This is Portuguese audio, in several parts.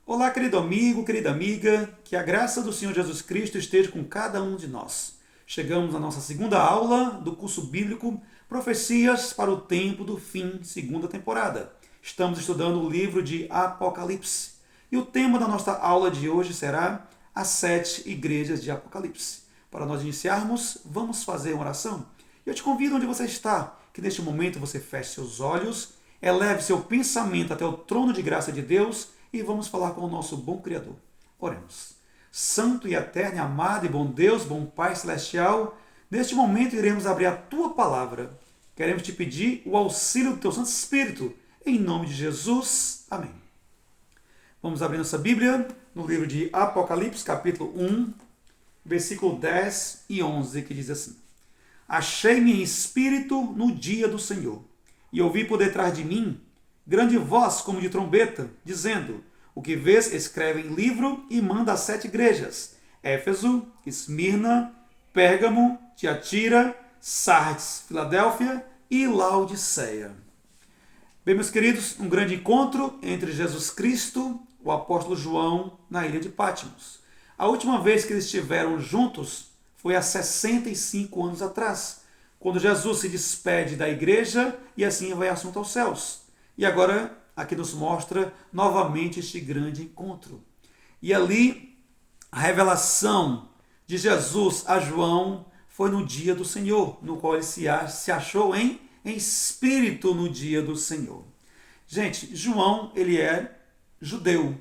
Olá, querido amigo, querida amiga, que a graça do Senhor Jesus Cristo esteja com cada um de nós. Chegamos à nossa segunda aula do curso bíblico Profecias para o Tempo do Fim, segunda temporada. Estamos estudando o livro de Apocalipse. E o tema da nossa aula de hoje será as 7 igrejas de Apocalipse. Para nós iniciarmos, vamos fazer uma oração. Eu te convido onde você está, que neste momento você feche seus olhos, eleve seu pensamento até o trono de graça de Deus e vamos falar com o nosso bom Criador. Oremos. Santo e eterno, amado e bom Deus, bom Pai Celestial, neste momento iremos abrir a Tua Palavra. Queremos te pedir o auxílio do Teu Santo Espírito. Em nome de Jesus. Amém. Vamos abrir nossa Bíblia no livro de Apocalipse, capítulo 1, versículo 10 e 11, que diz assim: Achei-me em espírito no dia do Senhor, e ouvi por detrás de mim grande voz como de trombeta, dizendo: O que vês, escreve em livro e manda às 7 igrejas: Éfeso, Esmirna, Pérgamo, Tiatira, Sardes, Filadélfia e Laodiceia. Bem, meus queridos, um grande encontro entre Jesus Cristo e o apóstolo João na ilha de Patmos. A última vez que eles estiveram juntos foi há 65 anos atrás, quando Jesus se despede da igreja e assim vai assunto aos céus. E agora aqui nos mostra novamente este grande encontro. E ali a revelação de Jesus a João foi no dia do Senhor, no qual ele se achou em espírito no dia do Senhor. Gente, João, ele é judeu.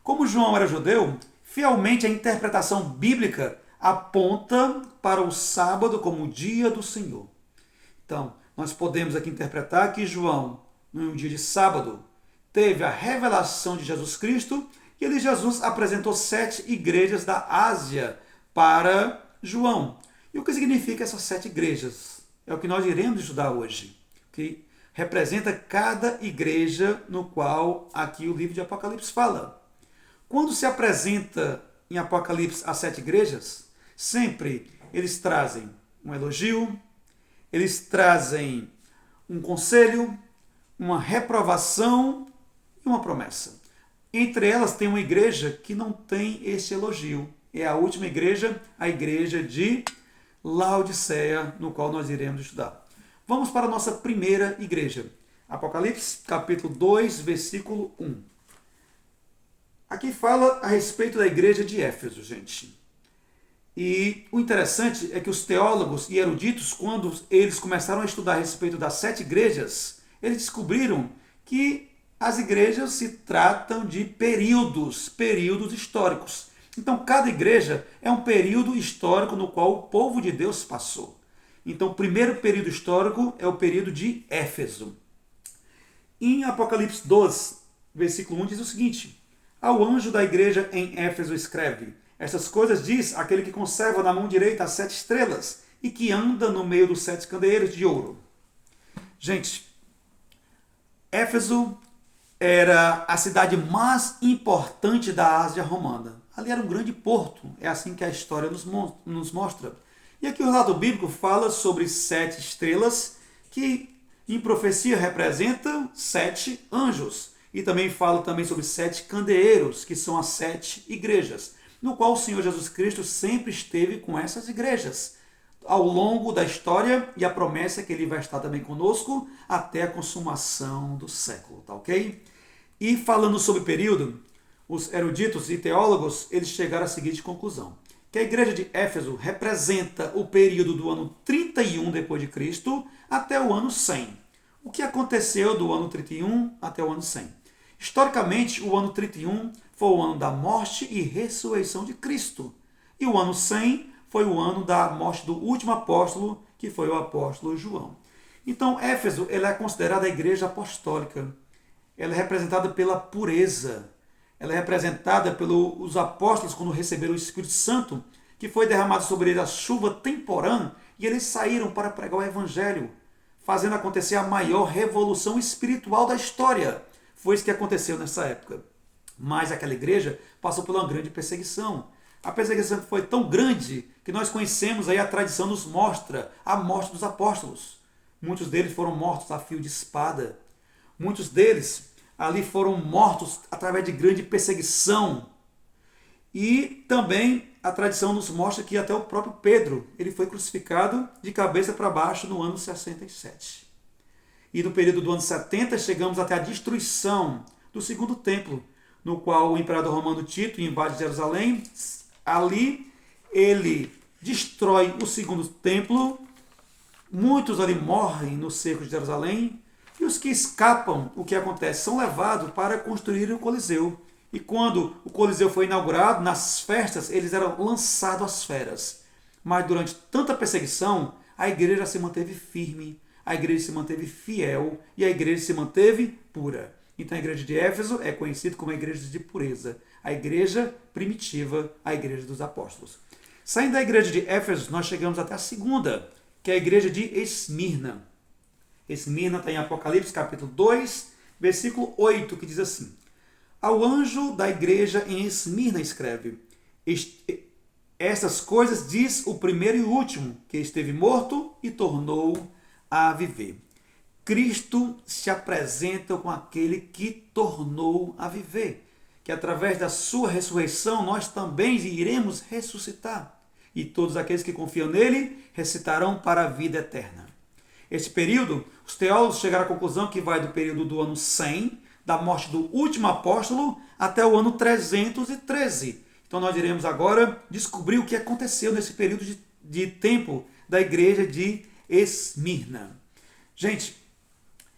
Como João era judeu, fielmente a interpretação bíblica aponta para o sábado como o dia do Senhor. Então, nós podemos aqui interpretar que João, no dia de sábado, teve a revelação de Jesus Cristo e ele, Jesus, apresentou 7 igrejas da Ásia para João. E o que significa essas 7 igrejas? É o que nós iremos estudar hoje, que representa cada igreja no qual aqui o livro de Apocalipse fala. Quando se apresenta em Apocalipse as 7 igrejas, sempre eles trazem um elogio, eles trazem um conselho, uma reprovação e uma promessa. Entre elas tem uma igreja que não tem esse elogio. É a última igreja, a igreja de Laodiceia, no qual nós iremos estudar. Vamos para a nossa primeira igreja. Apocalipse, capítulo 2, versículo 1. Aqui fala a respeito da igreja de Éfeso, gente. E o interessante é que os teólogos e eruditos, quando eles começaram a estudar a respeito das 7 igrejas, eles descobriram que as igrejas se tratam de períodos históricos. Então, cada igreja é um período histórico no qual o povo de Deus passou. Então, o primeiro período histórico é o período de Éfeso. Em Apocalipse 12, versículo 1, diz o seguinte: Ao anjo da igreja em Éfeso escreve: Estas coisas diz aquele que conserva na mão direita as 7 estrelas e que anda no meio dos 7 candeeiros de ouro. Gente, Éfeso era a cidade mais importante da Ásia Romana. Ali era um grande porto, é assim que a história nos mostra. E aqui o relato bíblico fala sobre 7 estrelas que em profecia representam 7 anjos. E também fala também sobre 7 candeeiros, que são as 7 igrejas, no qual o Senhor Jesus Cristo sempre esteve com essas igrejas ao longo da história, e a promessa é que ele vai estar também conosco até a consumação do século, tá ok? E falando sobre período, os eruditos e teólogos, eles chegaram à seguinte conclusão: que a igreja de Éfeso representa o período do ano 31 depois de Cristo até o ano 100. O que aconteceu do ano 31 até o ano 100? Historicamente, o ano 31 foi o ano da morte e ressurreição de Cristo. E o ano 100 foi o ano da morte do último apóstolo, que foi o apóstolo João. Então, Éfeso ela é considerada a igreja apostólica. Ela é representada pela pureza. Ela é representada pelos apóstolos quando receberam o Espírito Santo, que foi derramado sobre eles a chuva temporã, e eles saíram para pregar o Evangelho, fazendo acontecer a maior revolução espiritual da história. Foi isso que aconteceu nessa época. Mas aquela igreja passou por uma grande perseguição. A perseguição foi tão grande que nós conhecemos, aí a tradição nos mostra a morte dos apóstolos. Muitos deles foram mortos a fio de espada. Muitos deles ali foram mortos através de grande perseguição. E também a tradição nos mostra que até o próprio Pedro ele foi crucificado de cabeça para baixo no ano 67. E no período do ano 70 chegamos até a destruição do segundo templo, no qual o imperador romano Tito invade Jerusalém. Ali ele destrói o segundo templo, muitos ali morrem no cerco de Jerusalém, e os que escapam, o que acontece? São levados para construir o Coliseu. E quando o Coliseu foi inaugurado, nas festas, eles eram lançados às feras. Mas durante tanta perseguição, a igreja se manteve firme, a igreja se manteve fiel e a igreja se manteve pura. Então a igreja de Éfeso é conhecida como a igreja de pureza, a igreja primitiva, a igreja dos apóstolos. Saindo da igreja de Éfeso, nós chegamos até a segunda, que é a igreja de Esmirna. Esmirna está em Apocalipse capítulo 2, versículo 8, que diz assim: ao anjo da igreja em Esmirna escreve: estas coisas diz o primeiro e o último, que esteve morto e tornou a viver. Cristo se apresenta com aquele que tornou a viver, que através da sua ressurreição nós também iremos ressuscitar, e todos aqueles que confiam nele ressuscitarão para a vida eterna. Este período, os teólogos chegaram à conclusão que vai do período do ano 100, da morte do último apóstolo, até o ano 313. Então nós iremos agora descobrir o que aconteceu nesse período de tempo da igreja de Esmirna. Gente,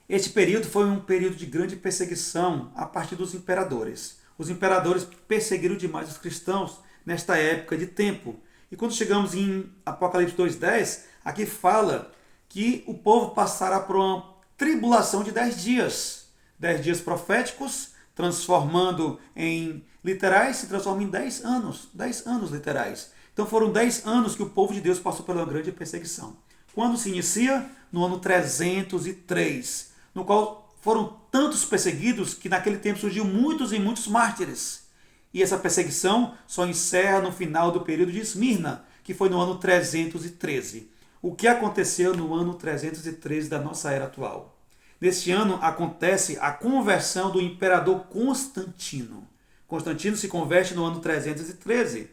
este período foi um período de grande perseguição a partir dos imperadores. Os imperadores perseguiram demais os cristãos nesta época de tempo. E quando chegamos em Apocalipse 2,10, aqui fala que o povo passará por uma tribulação de 10 dias. 10 dias proféticos, transformando em literais, se transforma em 10 anos. 10 anos literais. Então foram 10 anos que o povo de Deus passou pela grande perseguição. Quando se inicia? No ano 303, no qual foram tantos perseguidos que naquele tempo surgiu muitos e muitos mártires. E essa perseguição só encerra no final do período de Esmirna, que foi no ano 313. O que aconteceu no ano 313 da nossa era atual? Neste ano acontece a conversão do imperador Constantino. Constantino se converte no ano 313.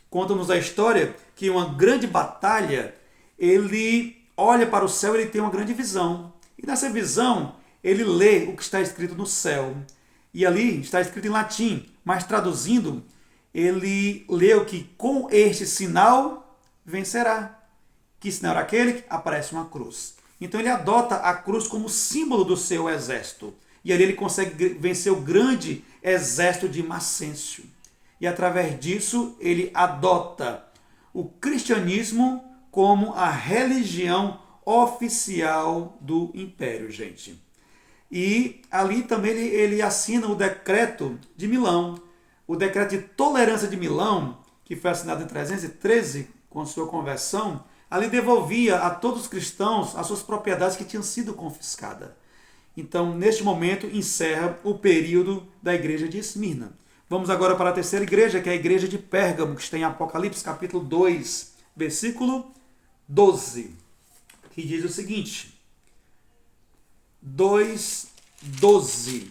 Conta-nos a história que em uma grande batalha, ele olha para o céu e ele tem uma grande visão. E nessa visão, ele lê o que está escrito no céu. E ali está escrito em latim, mas traduzindo, ele leu que com este sinal vencerá. Que sinal era aquele? Que aparece uma cruz. Então ele adota a cruz como símbolo do seu exército. E ali ele consegue vencer o grande exército de Macêncio. E através disso ele adota o cristianismo como a religião oficial do império, gente. E ali também ele assina o decreto de Milão. O decreto de tolerância de Milão, que foi assinado em 313, com sua conversão, ali devolvia a todos os cristãos as suas propriedades que tinham sido confiscadas. Então, neste momento, encerra o período da igreja de Esmirna. Vamos agora para a terceira igreja, que é a igreja de Pérgamo, que está em Apocalipse capítulo 2, versículo 12, que diz o seguinte: 2:12.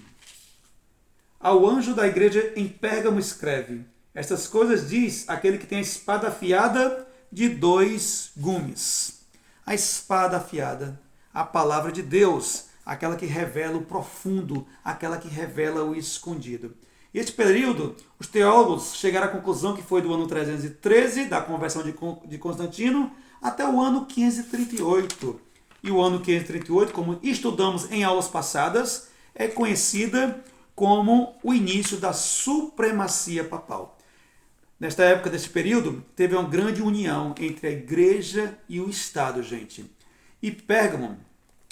Ao anjo da igreja em Pérgamo escreve: estas coisas diz aquele que tem a espada afiada de 2 gumes. A espada afiada, a palavra de Deus, aquela que revela o profundo, aquela que revela o escondido. E este período, os teólogos chegaram à conclusão que foi do ano 313, da conversão de Constantino, até o ano 538. E o ano 538, como estudamos em aulas passadas, é conhecida como o início da supremacia papal. Nesta época, deste período, teve uma grande união entre a igreja e o Estado, gente. E Pérgamo,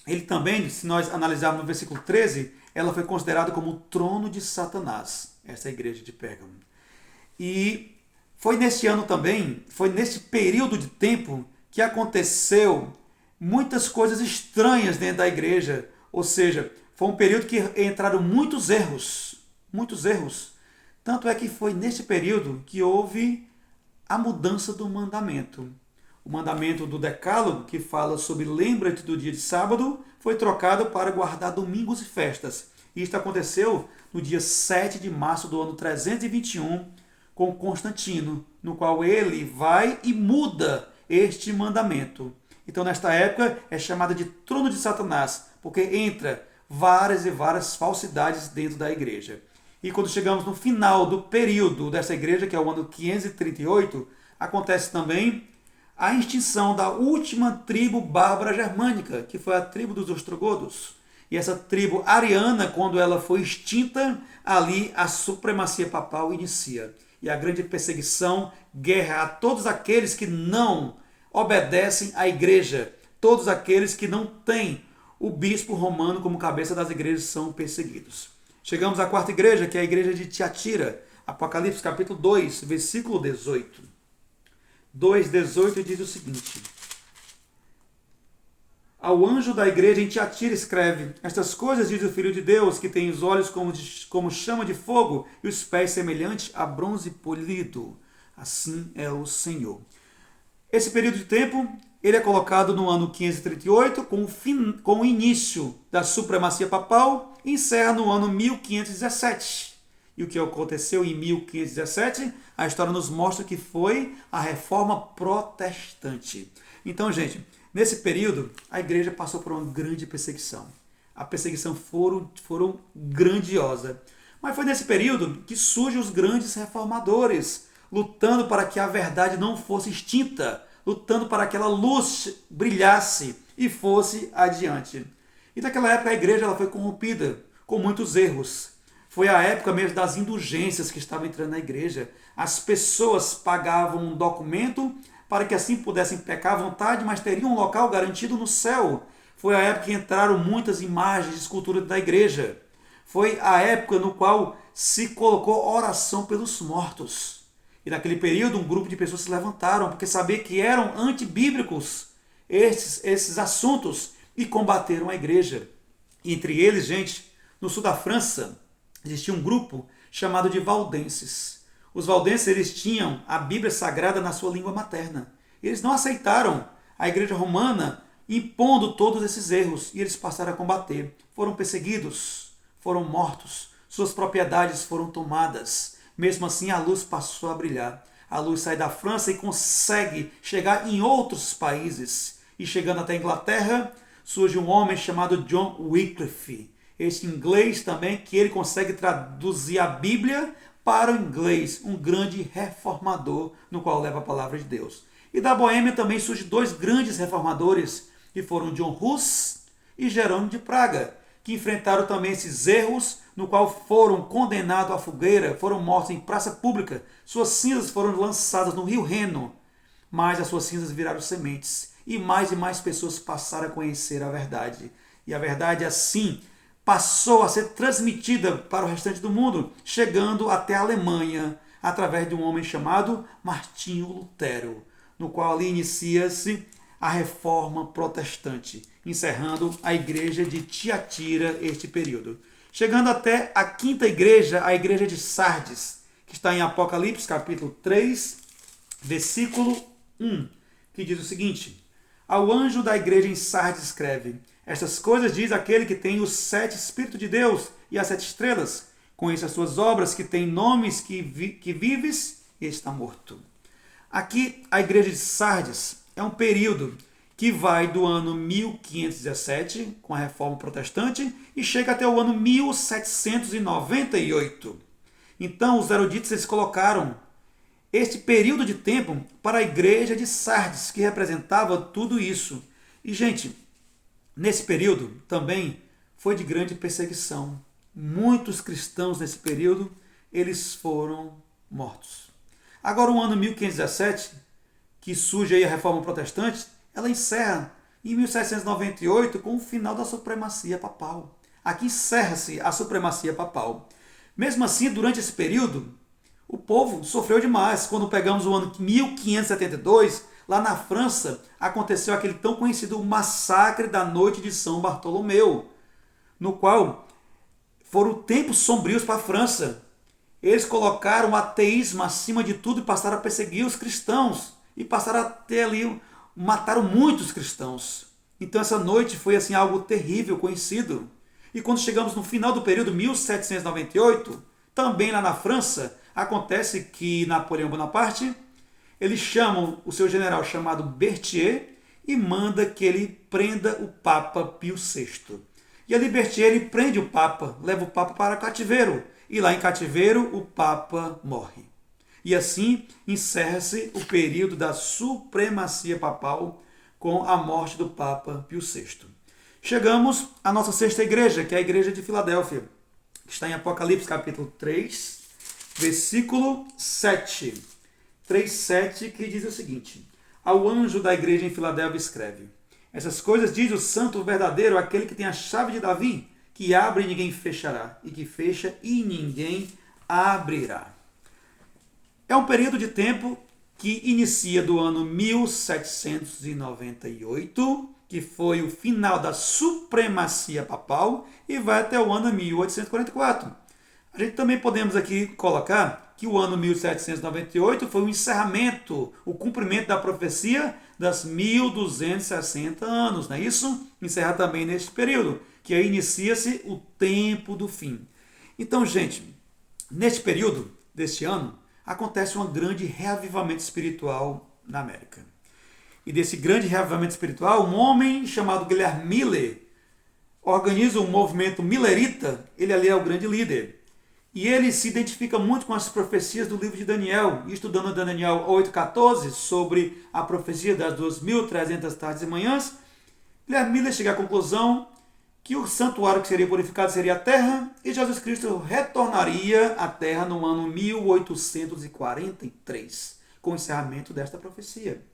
ele também, se nós analisarmos no versículo 13, ela foi considerada como o trono de Satanás, essa igreja de Pérgamo. E foi neste ano também, foi neste período de tempo que aconteceu muitas coisas estranhas dentro da igreja. Ou seja, foi um período que entraram muitos erros. Tanto é que foi neste período que houve a mudança do mandamento. O mandamento do Decálogo, que fala sobre lembra-te do dia de sábado, foi trocado para guardar domingos e festas. E isto aconteceu no dia 7 de março do ano 321, com Constantino, no qual ele vai e muda este mandamento. Então, nesta época, é chamada de trono de Satanás, porque entra várias e várias falsidades dentro da igreja. E quando chegamos no final do período dessa igreja, que é o ano 538, acontece também a extinção da última tribo bárbara germânica, que foi a tribo dos ostrogodos. E essa tribo ariana, quando ela foi extinta, ali a supremacia papal inicia. E a grande perseguição, guerra a todos aqueles que não obedecem à igreja. Todos aqueles que não têm o bispo romano como cabeça das igrejas são perseguidos. Chegamos à quarta igreja, que é a igreja de Tiatira. Apocalipse capítulo 2, versículo 18. 2,18 diz o seguinte: ao anjo da igreja em Tiatira escreve: estas coisas diz o Filho de Deus, que tem os olhos como chama de fogo e os pés semelhantes a bronze polido. Assim é o Senhor. Esse período de tempo ele é colocado no ano 538, com o início da supremacia papal, e encerra no ano 1517. E o que aconteceu em 1517? A história nos mostra que foi a Reforma Protestante. Então, gente, nesse período, a igreja passou por uma grande perseguição. A perseguição foram grandiosa. Mas foi nesse período que surgem os grandes reformadores, lutando para que a verdade não fosse extinta, lutando para que aquela luz brilhasse e fosse adiante. E naquela época a igreja ela foi corrompida, com muitos erros. Foi a época mesmo das indulgências que estavam entrando na igreja. As pessoas pagavam um documento para que assim pudessem pecar à vontade, mas teriam um local garantido no céu. Foi a época que entraram muitas imagens de escultura da igreja. Foi a época no qual se colocou oração pelos mortos. E naquele período um grupo de pessoas se levantaram, porque sabia que eram antibíblicos esses assuntos, e combateram a igreja. E entre eles, gente, no sul da França, existia um grupo chamado de valdenses. Os valdenses eles tinham a Bíblia Sagrada na sua língua materna. Eles não aceitaram a igreja romana impondo todos esses erros, e eles passaram a combater. Foram perseguidos, foram mortos, suas propriedades foram tomadas. Mesmo assim, a luz passou a brilhar. A luz sai da França e consegue chegar em outros países. E chegando até a Inglaterra, surge um homem chamado John Wycliffe. Esse inglês também, que ele consegue traduzir a Bíblia para o inglês. Um grande reformador, no qual leva a palavra de Deus. E da Boêmia também surgem dois grandes reformadores, que foram John Hus e Jerônimo de Praga, que enfrentaram também esses erros, no qual foram condenados à fogueira, foram mortos em praça pública, suas cinzas foram lançadas no rio Reno, mas as suas cinzas viraram sementes, e mais pessoas passaram a conhecer a verdade. E a verdade, assim, passou a ser transmitida para o restante do mundo, chegando até a Alemanha, através de um homem chamado Martinho Lutero, no qual ali inicia-se a Reforma Protestante, encerrando a igreja de Tiatira este período. Chegando até a quinta igreja, a igreja de Sardes, que está em Apocalipse, capítulo 3, versículo 1, que diz o seguinte: ao anjo da igreja em Sardes escreve: estas coisas diz aquele que tem os 7 Espíritos de Deus e as 7 estrelas. Conheça as suas obras, que tem nomes que vives e está morto. Aqui, a igreja de Sardes é um período que vai do ano 1517, com a Reforma Protestante, e chega até o ano 1798. Então, os eruditos eles colocaram este período de tempo para a igreja de Sardes, que representava tudo isso. E, gente, nesse período também foi de grande perseguição. Muitos cristãos nesse período eles foram mortos. Agora, o ano 1517, que surge aí a Reforma Protestante, ela encerra em 1798 com o final da supremacia papal. Aqui encerra-se a supremacia papal. Mesmo assim, durante esse período, o povo sofreu demais. Quando pegamos o ano 1572, lá na França, aconteceu aquele tão conhecido massacre da noite de São Bartolomeu, no qual foram tempos sombrios para a França. Eles colocaram o ateísmo acima de tudo e passaram a perseguir os cristãos. E passaram a ter ali, mataram muitos cristãos. Então essa noite foi assim algo terrível, conhecido. E quando chegamos no final do período 1798, também lá na França, acontece que Napoleão Bonaparte, ele chama o seu general chamado Berthier e manda que ele prenda o Papa Pio VI. E ali Berthier ele prende o Papa, leva o Papa para cativeiro. E lá em cativeiro o Papa morre. E assim encerra-se o período da supremacia papal com a morte do Papa Pio VI. Chegamos à nossa sexta igreja, que é a igreja de Filadélfia, que está em Apocalipse capítulo 3, versículo 7. 3:7, que diz o seguinte: ao anjo da igreja em Filadélfia escreve: essas coisas diz o santo verdadeiro, aquele que tem a chave de Davi, que abre e ninguém fechará, e que fecha e ninguém abrirá. É um período de tempo que inicia do ano 1798, que foi o final da supremacia papal, e vai até o ano 1844. A gente também podemos aqui colocar que o ano 1798 foi o encerramento, o cumprimento da profecia das 1260 anos, não é isso? Encerra também neste período, que aí inicia-se o tempo do fim. Então, gente, neste período deste ano, acontece um grande reavivamento espiritual na América. E desse grande reavivamento espiritual, um homem chamado Guilherme Miller organiza um movimento millerita, ele ali é o grande líder. E ele se identifica muito com as profecias do livro de Daniel, estudando Daniel 8,14 sobre a profecia das 2.300 tardes e manhãs. Guilherme Miller chega à conclusão que o santuário que seria purificado seria a terra e Jesus Cristo retornaria à terra no ano 1843, com o encerramento desta profecia.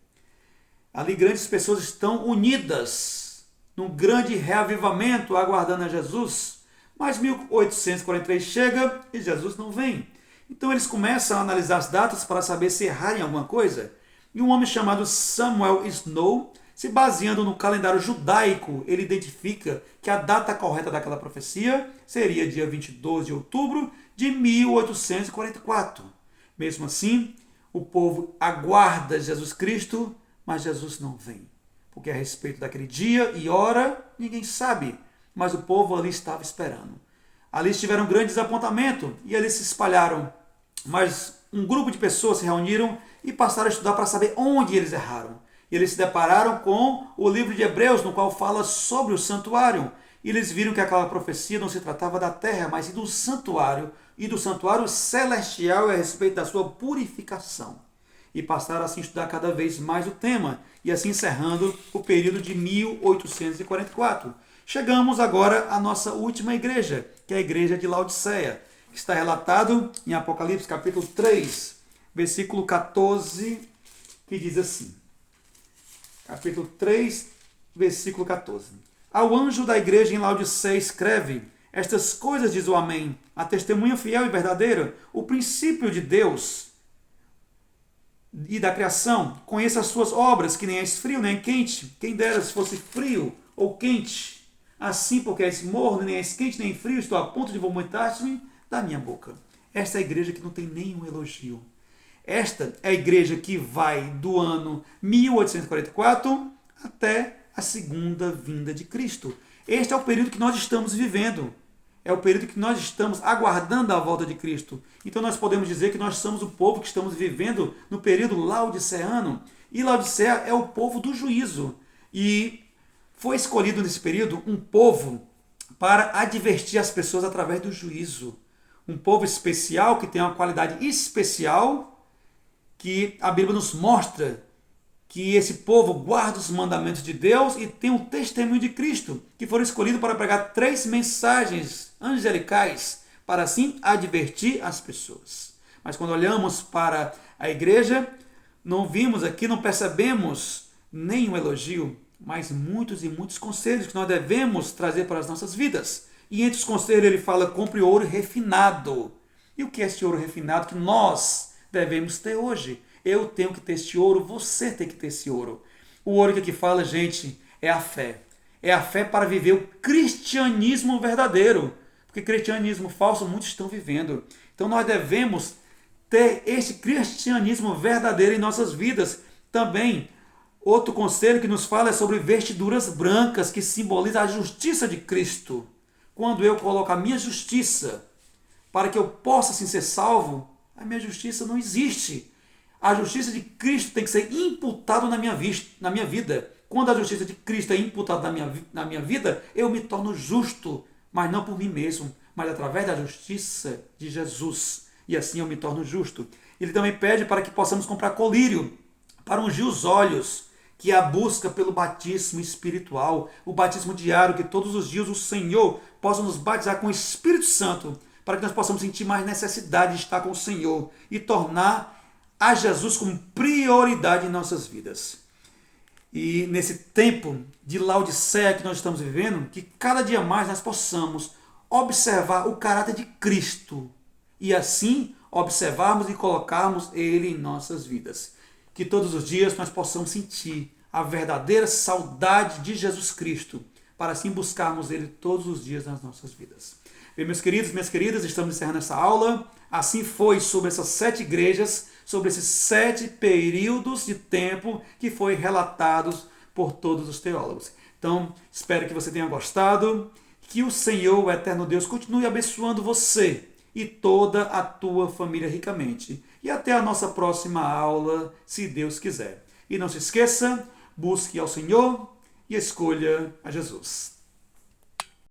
Ali grandes pessoas estão unidas num grande reavivamento, aguardando a Jesus. Mas 1843 chega e Jesus não vem. Então eles começam a analisar as datas para saber se erraram em alguma coisa. E um homem chamado Samuel Snow, se baseando no calendário judaico, ele identifica que a data correta daquela profecia seria dia 22 de outubro de 1844. Mesmo assim, o povo aguarda Jesus Cristo, mas Jesus não vem. Porque a respeito daquele dia e hora, ninguém sabe. Mas o povo ali estava esperando. Ali tiveram um grande desapontamento e eles se espalharam. Mas um grupo de pessoas se reuniram e passaram a estudar para saber onde eles erraram. E eles se depararam com o livro de Hebreus, no qual fala sobre o santuário. E eles viram que aquela profecia não se tratava da terra, mas sim do santuário. E do santuário celestial a respeito da sua purificação. E passaram assim a estudar cada vez mais o tema. E assim encerrando o período de 1844. Chegamos agora à nossa última igreja, que é a igreja de Laodiceia, que está relatado em Apocalipse capítulo 3, versículo 14, que diz assim. Capítulo 3, versículo 14. Ao anjo da igreja em Laodiceia escreve: estas coisas diz o Amém, a testemunha fiel e verdadeira, o princípio de Deus e da criação. Conheça as suas obras, que nem és frio nem quente. Quem dera se fosse frio ou quente. Assim, porque és morno, nem és quente, nem frio, estou a ponto de vomitar-me da minha boca. Esta é a igreja que não tem nenhum elogio. Esta é a igreja que vai do ano 1844 até a segunda vinda de Cristo. Este é o período que nós estamos vivendo. É o período que nós estamos aguardando a volta de Cristo. Então nós podemos dizer que nós somos o povo que estamos vivendo no período laodiceano. E Laodiceia é o povo do juízo. E foi escolhido nesse período um povo para advertir as pessoas através do juízo. Um povo especial, que tem uma qualidade especial, que a Bíblia nos mostra que esse povo guarda os mandamentos de Deus e tem um testemunho de Cristo, que foram escolhidos para pregar 3 mensagens angelicais, para assim advertir as pessoas. Mas quando olhamos para a igreja, não vimos aqui, não percebemos nenhum elogio, mas muitos e muitos conselhos que nós devemos trazer para as nossas vidas. E entre os conselhos ele fala: compre ouro refinado. E o que é esse ouro refinado que nós devemos ter hoje? Eu tenho que ter esse ouro, você tem que ter esse ouro. O ouro que aqui fala, gente, é a fé. É a fé para viver o cristianismo verdadeiro. Porque cristianismo falso muitos estão vivendo. Então nós devemos ter esse cristianismo verdadeiro em nossas vidas. Também, outro conselho que nos fala é sobre vestiduras brancas, que simboliza a justiça de Cristo. quando eu coloco a minha justiça para que eu possa assim ser salvo, a minha justiça não existe. A justiça de Cristo tem que ser imputada na minha vida. Quando a justiça de Cristo é imputada na minha vida, eu me torno justo, mas não por mim mesmo, mas através da justiça de Jesus. E assim eu me torno justo. Ele também pede para que possamos comprar colírio para ungir os olhos, que é a busca pelo batismo espiritual, o batismo diário, que todos os dias o Senhor possa nos batizar com o Espírito Santo, para que nós possamos sentir mais necessidade de estar com o Senhor e tornar a Jesus como prioridade em nossas vidas. E nesse tempo de Laodiceia que nós estamos vivendo, que cada dia mais nós possamos observar o caráter de Cristo e assim observarmos e colocarmos Ele em nossas vidas. Que todos os dias nós possamos sentir a verdadeira saudade de Jesus Cristo, para assim buscarmos Ele todos os dias nas nossas vidas. Bem, meus queridos, minhas queridas, estamos encerrando essa aula. Assim foi sobre essas 7 igrejas, sobre esses 7 períodos de tempo que foi relatados por todos os teólogos. Então, espero que você tenha gostado, que o Senhor, o eterno Deus, continue abençoando você e toda a tua família ricamente. E até a nossa próxima aula, se Deus quiser. E não se esqueça, busque ao Senhor e escolha a Jesus.